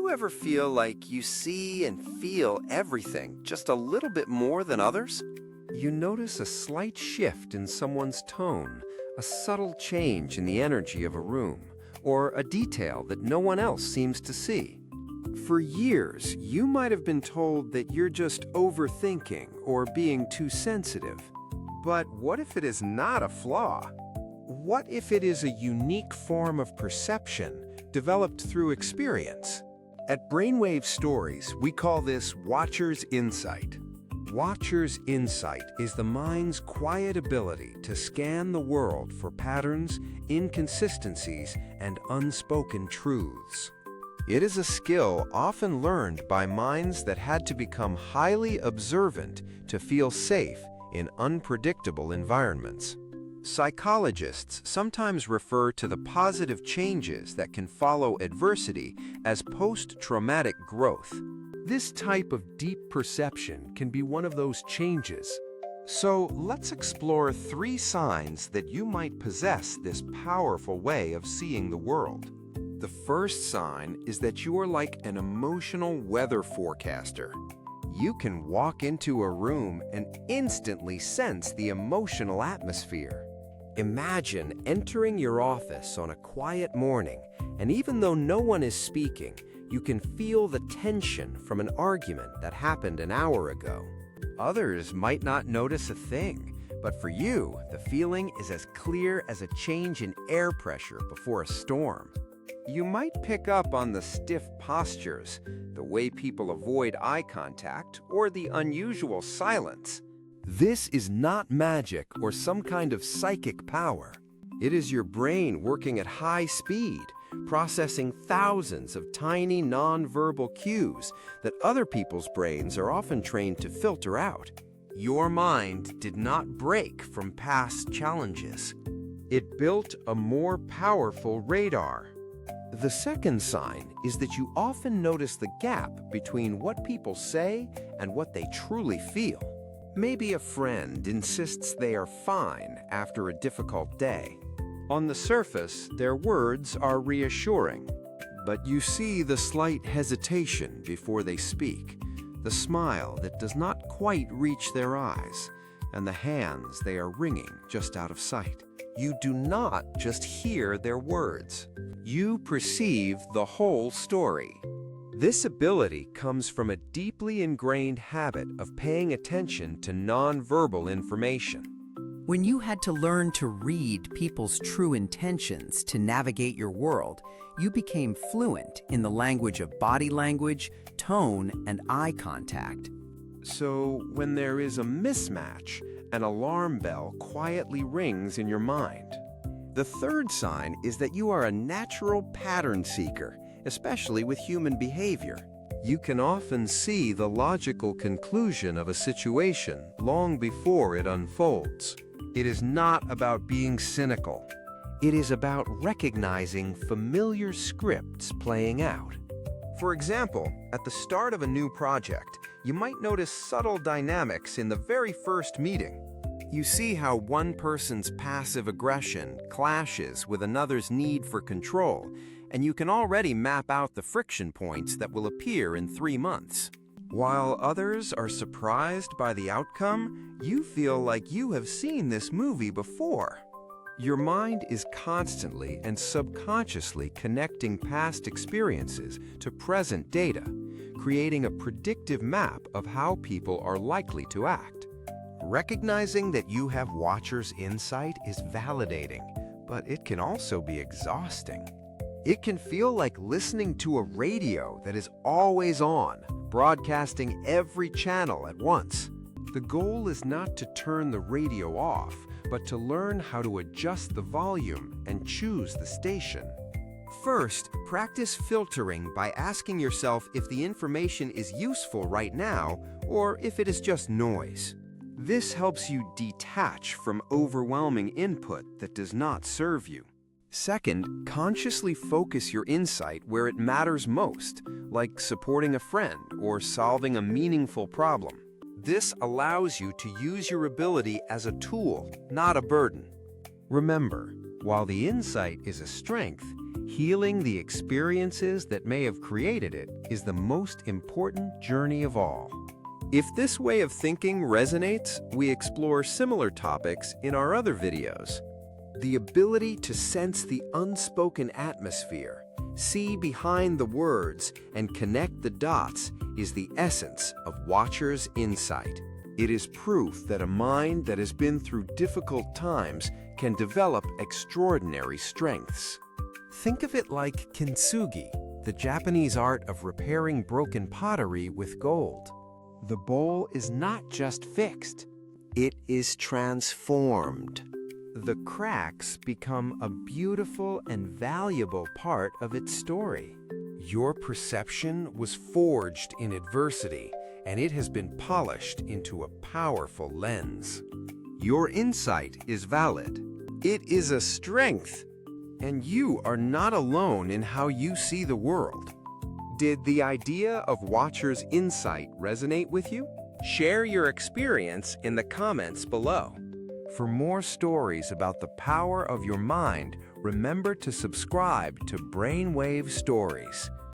you ever feel like you see and feel everything just a little bit more than others? You notice a slight shift in someone's tone, a subtle change in the energy of a room, or a detail that no one else seems to see. For years, you might have been told that you're just overthinking or being too sensitive. But what if it is not a flaw? What if it is a unique form of perception developed through experience? At Brainwave Stories, we call this Watcher's Insight. Watcher's Insight is the mind's quiet ability to scan the world for patterns, inconsistencies, and unspoken truths. It is a skill often learned by minds that had to become highly observant to feel safe in unpredictable environments. Psychologists sometimes refer to the positive changes that can follow adversity as post-traumatic growth. This type of deep perception can be one of those changes. So let's explore 3 signs that you might possess this powerful way of seeing the world. The first sign is that you are like an emotional weather forecaster. You can walk into a room and instantly sense the emotional atmosphere. Imagine entering your office on a quiet morning, and even though no one is speaking, you can feel the tension from an argument that happened an hour ago. Others might not notice a thing, but for you, the feeling is as clear as a change in air pressure before a storm. You might pick up on the stiff postures, the way people avoid eye contact, or the unusual silence. This is not magic or some kind of psychic power. It is your brain working at high speed, processing thousands of tiny non-verbal cues that other people's brains are often trained to filter out. Your mind did not break from past challenges. It built a more powerful radar. The second sign is that you often notice the gap between what people say and what they truly feel. Maybe a friend insists they are fine after a difficult day. On the surface, their words are reassuring, but you see the slight hesitation before they speak, the smile that does not quite reach their eyes, and the hands they are wringing just out of sight. You do not just hear their words. You perceive the whole story. This ability comes from a deeply ingrained habit of paying attention to nonverbal information. When you had to learn to read people's true intentions to navigate your world, you became fluent in the language of body language, tone, and eye contact. So when there is a mismatch, an alarm bell quietly rings in your mind. The third sign is that you are a natural pattern seeker, especially with human behavior. You can often see the logical conclusion of a situation long before it unfolds. It is not about being cynical. It is about recognizing familiar scripts playing out. For example, at the start of a new project, you might notice subtle dynamics in the very first meeting. You see how one person's passive aggression clashes with another's need for control, and you can already map out the friction points that will appear in 3 months. While others are surprised by the outcome, you feel like you have seen this movie before. Your mind is constantly and subconsciously connecting past experiences to present data, creating a predictive map of how people are likely to act. Recognizing that you have Watcher's Insight is validating, but it can also be exhausting. It can feel like listening to a radio that is always on, broadcasting every channel at once. The goal is not to turn the radio off, but to learn how to adjust the volume and choose the station. First, practice filtering by asking yourself if the information is useful right now or if it is just noise. This helps you detach from overwhelming input that does not serve you. Second, consciously focus your insight where it matters most, like supporting a friend or solving a meaningful problem. This allows you to use your ability as a tool, not a burden. Remember, while the insight is a strength, Healing the experiences that may have created it is the most important journey of all. If this way of thinking resonates, we explore similar topics in our other videos. The ability to sense the unspoken atmosphere, see behind the words, and connect the dots is the essence of Watcher's insight. It is proof that a mind that has been through difficult times can develop extraordinary strengths. Think of it like kintsugi, the Japanese art of repairing broken pottery with gold. The bowl is not just fixed, it is transformed. The cracks become a beautiful and valuable part of its story. Your perception was forged in adversity, and it has been polished into a powerful lens. Your insight is valid. It is a strength, and you are not alone in how you see the world. Did the idea of Watcher's insight resonate with you? Share your experience in the comments below. For more stories about the power of your mind, remember to subscribe to Brainwave Stories.